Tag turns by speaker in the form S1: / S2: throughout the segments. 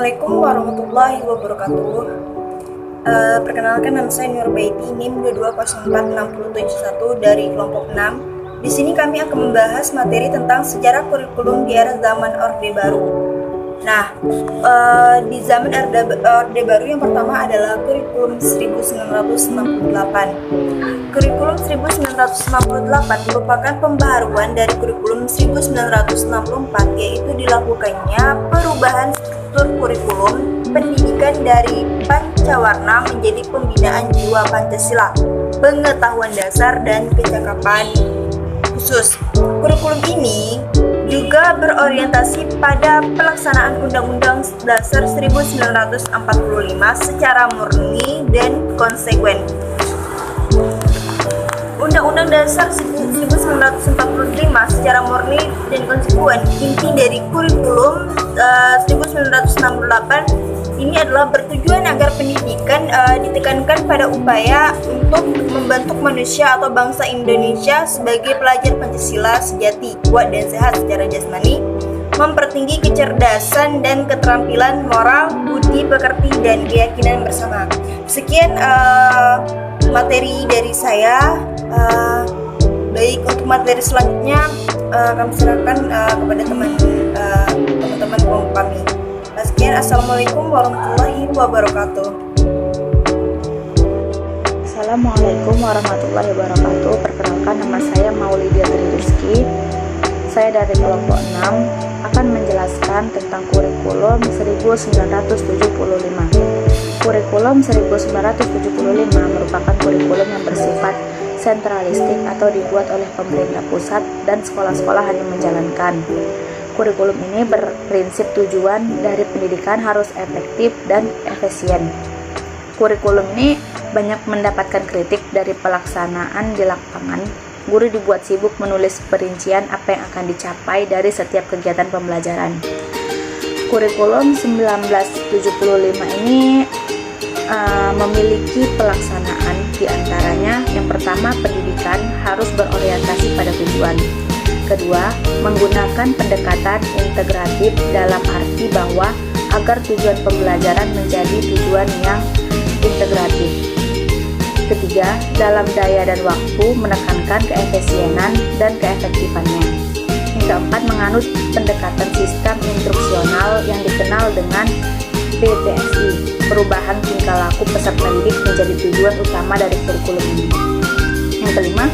S1: Assalamualaikum warahmatullahi wabarakatuh. Perkenalkan, nama saya Nurbaiti, NIM 2204671 dari kelompok 6. Di sini kami akan membahas materi tentang sejarah kurikulum di era zaman Orde Baru. Nah, di zaman Orde Baru yang pertama adalah kurikulum 1998. Kurikulum 1998 merupakan pembaharuan dari kurikulum 1964, yaitu dilakukannya perubahan struktur kurikulum pendidikan dari pancawarna menjadi pembinaan jiwa Pancasila, pengetahuan dasar dan kecakapan khusus. Kurikulum ini juga berorientasi pada pelaksanaan Undang-Undang Dasar 1945 secara murni dan konsekuen. Undang-Undang Dasar 1945 secara murni dan konsekuen. Inti dari kurikulum 1968 ini adalah bertujuan agar pendidikan ditekankan pada upaya untuk membentuk manusia atau bangsa Indonesia sebagai pelajar Pancasila sejati, kuat dan sehat secara jasmani, mempertinggi kecerdasan dan keterampilan moral, budi pekerti dan keyakinan bersama. Sekian materi dari saya. Baik, untuk materi selanjutnya kami serahkan kepada teman-teman kelompok kami. Sekian, assalamualaikum warahmatullahi wabarakatuh.
S2: Assalamualaikum warahmatullahi wabarakatuh. Perkenalkan, nama saya Maulidia Tririzky. Saya dari kelompok 6 akan menjelaskan tentang kurikulum 1975. Kurikulum 1975 merupakan kurikulum yang bersifat sentralistik atau dibuat oleh pemerintah pusat dan sekolah-sekolah hanya menjalankan. Kurikulum ini berprinsip tujuan dari pendidikan harus efektif dan efisien. Kurikulum ini banyak mendapatkan kritik dari pelaksanaan di lapangan. Guru dibuat sibuk menulis perincian apa yang akan dicapai dari setiap kegiatan pembelajaran. Kurikulum 1975 ini memiliki pelaksanaan, diantaranya yang pertama, pendidikan harus berorientasi pada tujuan. Kedua, menggunakan pendekatan integratif dalam arti bahwa agar tujuan pembelajaran menjadi tujuan yang integratif. Ketiga, dalam daya dan waktu menekankan keefisienan dan keefektifannya. Yang keempat, menganut pendekatan sistem instruksional yang dikenal dengan PTSI, perubahan tingkah laku peserta didik menjadi tujuan utama dari kurikulum ini. Yang kelima,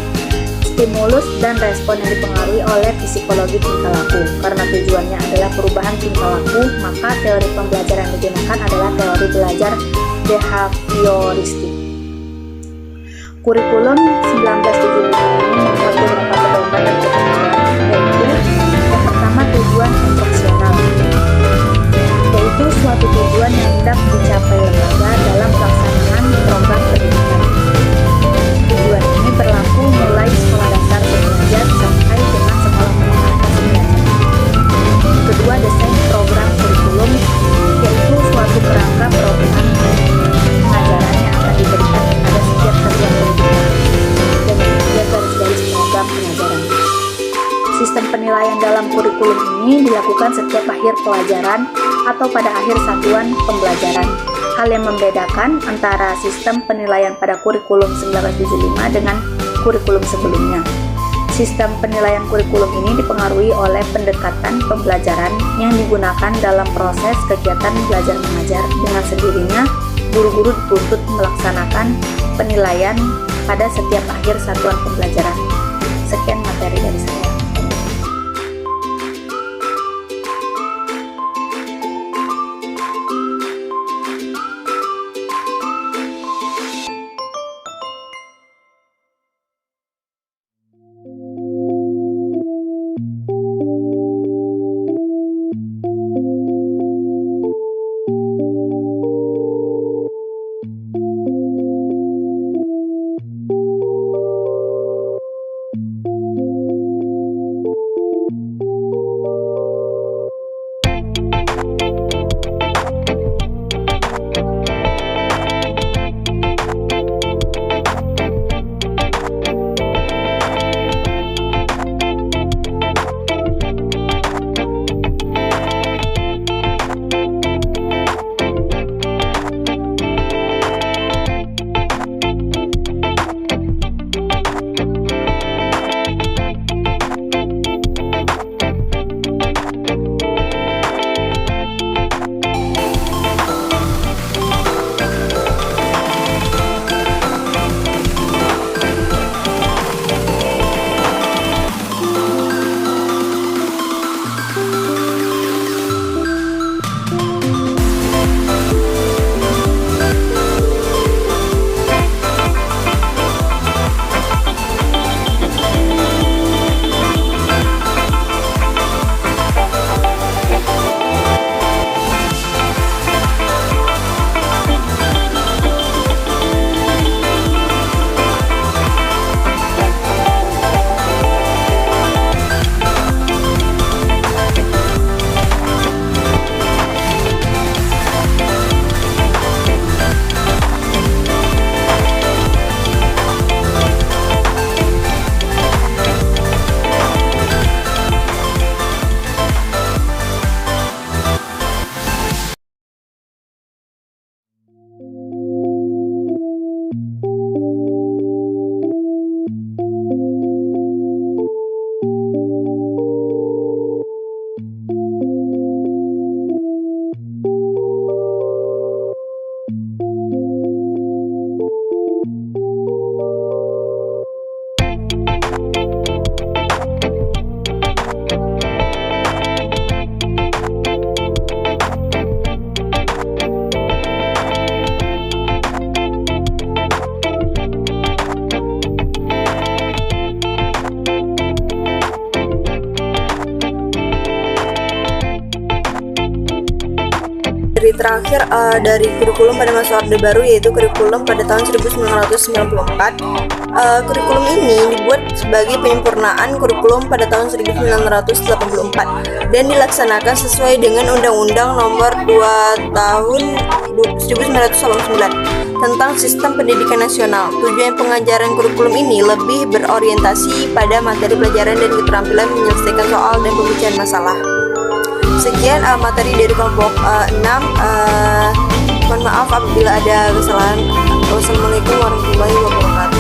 S2: stimulus dan respon yang dipengaruhi oleh psikologi tingkah laku. Karena tujuannya adalah perubahan tingkah laku, maka teori pembelajaran yang digunakan adalah teori belajar behavioristik. Kurikulum 1975 ini membuat beberapa pedoman dan ketentuan, yaitu yang pertama, tujuan instruksional, yaitu suatu tujuan yang hendak dicapai lembaga dalam pelaksanaan program pendidikan. Tujuan ini berlaku mulai sekolah dasar sederajat sampai dengan sekolah menengah atas sederajat. Kedua, desain program kurikulum, yaitu suatu kerangka program pengajaran yang akan diberikan kepada setiap satuan pendidikan. Dan yang ketiga, garis-garis program pengajaran. Sistem penilaian dalam kurikulum ini dilakukan setiap akhir pelajaran atau pada akhir satuan pembelajaran. Hal yang membedakan antara sistem penilaian pada kurikulum 1975 dengan kurikulum sebelumnya. Sistem penilaian kurikulum ini dipengaruhi oleh pendekatan pembelajaran yang digunakan dalam proses kegiatan belajar mengajar. Dengan sendirinya, guru-guru dituntut melaksanakan penilaian pada setiap akhir satuan pembelajaran. Sekian materi dari saya.
S1: terakhir dari kurikulum pada masa Orde Baru, yaitu kurikulum pada tahun 1994. Kurikulum ini dibuat sebagai penyempurnaan kurikulum pada tahun 1984 dan dilaksanakan sesuai dengan Undang-Undang Nomor 2 Tahun 1989 tentang Sistem Pendidikan Nasional. Tujuan pengajaran kurikulum ini lebih berorientasi pada materi pelajaran dan keterampilan menyelesaikan soal dan pemecahan masalah. Sekian materi dari kelompok 6. Mohon maaf apabila ada kesalahan. Wassalamualaikum warahmatullahi wabarakatuh.